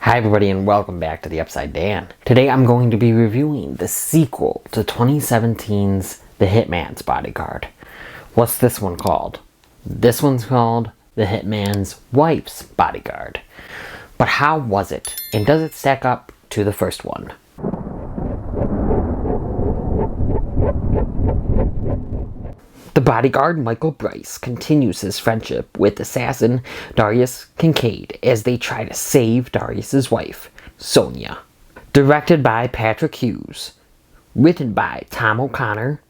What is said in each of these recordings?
Hi everybody and welcome back to the Upside Dan. Today I'm going to be reviewing the sequel to 2017's The Hitman's Bodyguard. What's this one called? This one's called The Hitman's Wife's Bodyguard. But how was it? And does it stack up to the first one? The bodyguard Michael Bryce continues his friendship with assassin Darius Kincaid as they try to save Darius's wife, Sonia. Directed by Patrick Hughes. Written by Tom O'Connor,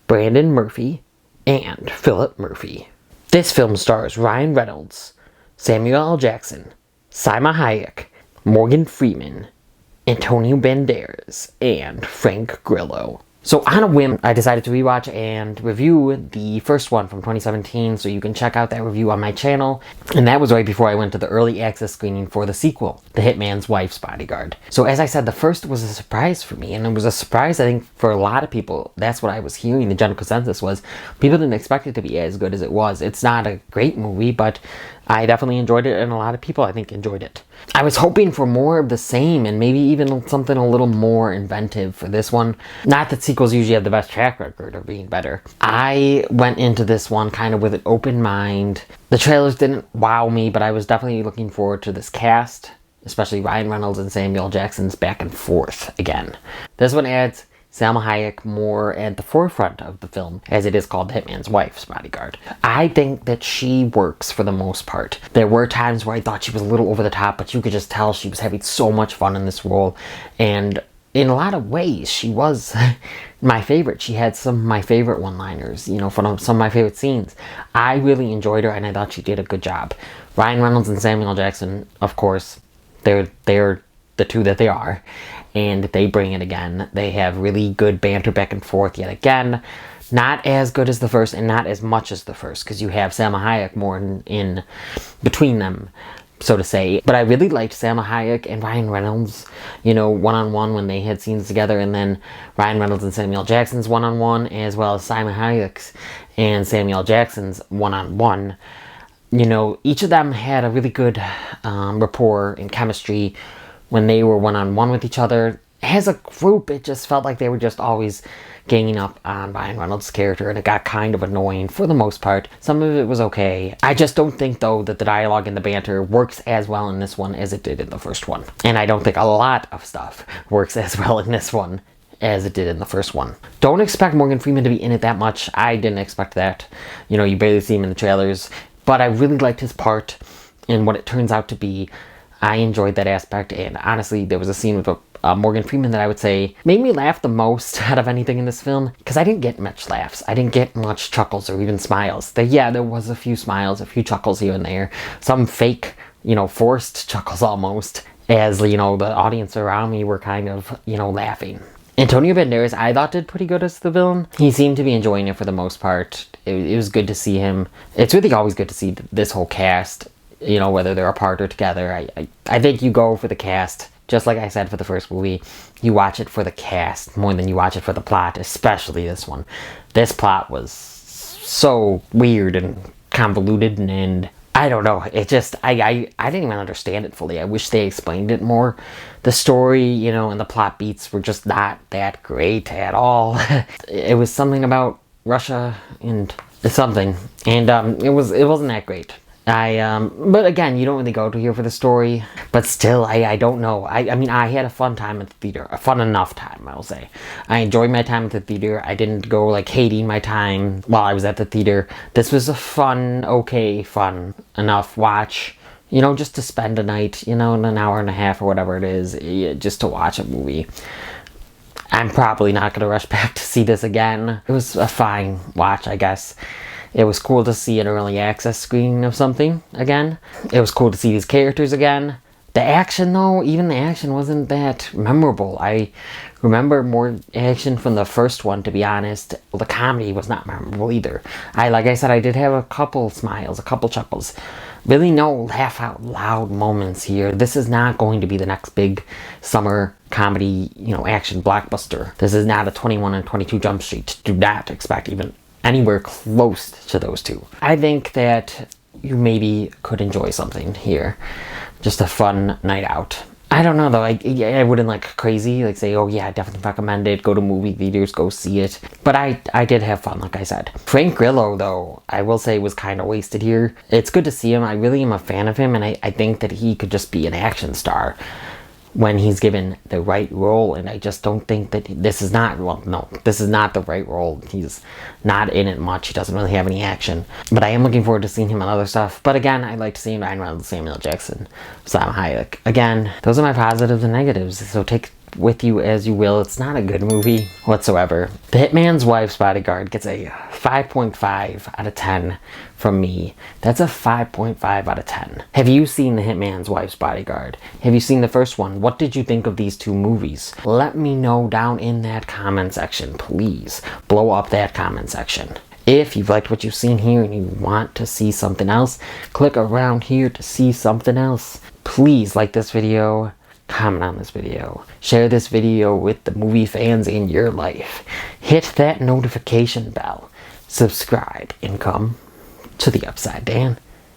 Brandon Murphy, and Phillip Murphy. This film stars Ryan Reynolds, Samuel L. Jackson, Salma Hayek, Morgan Freeman, Antonio Banderas, and Frank Grillo. So on a whim, I decided to rewatch and review the first one from 2017, so you can check out that review on my channel. And that was right before I went to the early access screening for the sequel, The Hitman's Wife's Bodyguard. So as I said, the first was a surprise for me, and it was a surprise, I think, for a lot of people. That's what I was hearing. The general consensus was people didn't expect it to be as good as it was. It's not a great movie, but I definitely enjoyed it, and a lot of people, I think, enjoyed it. I was hoping for more of the same, and maybe even something a little more inventive for this one. Not that sequels usually have the best track record of being better. I went into this one kind of with an open mind. The trailers didn't wow me, but I was definitely looking forward to this cast, especially Ryan Reynolds and Samuel Jackson's back and forth again. This one adds Salma Hayek more at the forefront of the film, as it is called The Hitman's Wife's Bodyguard. I think that she works for the most part. There were times where I thought she was a little over the top, but you could just tell she was having so much fun in this role, and in a lot of ways, she was my favorite. She had some of my favorite one-liners, from some of my favorite scenes. I really enjoyed her, and I thought she did a good job. Ryan Reynolds and Samuel Jackson, of course, they're the two that they are, and they bring it again. They have really good banter back and forth yet again. Not as good as the first, and not as much as the first, because you have Salma Hayek more in between them, so to say. But I really liked Salma Hayek and Ryan Reynolds, one-on-one when they had scenes together, and then Ryan Reynolds and Samuel Jackson's one-on-one, as well as Salma Hayek's and Samuel Jackson's one-on-one. Each of them had a really good rapport and chemistry when they were one-on-one with each other. As a group, it just felt like they were just always ganging up on Ryan Reynolds' character, and it got kind of annoying for the most part. Some of it was okay. I just don't think, though, that the dialogue and the banter works as well in this one as it did in the first one. And I don't think a lot of stuff works as well in this one as it did in the first one. Don't expect Morgan Freeman to be in it that much. I didn't expect that. You barely see him in the trailers. But I really liked his part and what it turns out to be. I enjoyed that aspect, and honestly, there was a scene with Morgan Freeman that I would say made me laugh the most out of anything in this film, because I didn't get much laughs. I didn't get much chuckles or even smiles. There was a few smiles, a few chuckles here and there. Some fake, forced chuckles almost, as, the audience around me were kind of, laughing. Antonio Banderas, I thought, did pretty good as the villain. He seemed to be enjoying it for the most part. It was good to see him. It's really always good to see this whole cast, whether they're apart or together. I think you go for the cast. Just like I said for the first movie, you watch it for the cast more than you watch it for the plot, especially this one. This plot was so weird and convoluted, and I don't know. It just, I didn't even understand it fully. I wish they explained it more. The story, and the plot beats were just not that great at all. It was something about Russia and something, and it wasn't that great. But again, you don't really go to here for the story. But still, I don't know. I mean, I had a fun time at the theater. A fun enough time, I will say. I enjoyed my time at the theater. I didn't go, hating my time while I was at the theater. This was a fun enough watch. Just to spend a night, in an hour and a half or whatever it is, just to watch a movie. I'm probably not going to rush back to see this again. It was a fine watch, I guess. It was cool to see an early access screening of something again. It was cool to see these characters again. The action, though, even the action wasn't that memorable. I remember more action from the first one, to be honest. Well, the comedy was not memorable either. Like I said, I did have a couple smiles, a couple chuckles. Really no laugh out loud moments here. This is not going to be the next big summer comedy, action blockbuster. This is not a 21 and 22 Jump Street. Do not expect even anywhere close to those two. I think that you maybe could enjoy something here. Just a fun night out. I don't know though. I wouldn't like crazy like say, oh yeah, I definitely recommend it. Go to movie theaters, go see it. But I did have fun, like I said. Frank Grillo though, I will say was kind of wasted here. It's good to see him. I really am a fan of him, and I think that he could just be an action star when he's given the right role, and I just don't think that this is not, well, no, this is not the right role. He's not in it much. He doesn't really have any action. But I am looking forward to seeing him on other stuff. But again, I'd like to see Ryan Reynolds, Samuel Jackson, Salma Hayek. Again, those are my positives and negatives, so take with you as you will. It's not a good movie whatsoever. The Hitman's Wife's Bodyguard gets a 5.5 out of 10 from me. That's a 5.5 out of 10. Have you seen The Hitman's Wife's Bodyguard? Have you seen the first one? What did you think of these two movies? Let me know down in that comment section. Please blow up that comment section. If you've liked what you've seen here and you want to see something else, click around here to see something else. Please like this video, comment on this video, share this video with the movie fans in your life, hit that notification bell, subscribe, and come to the Upside Dan.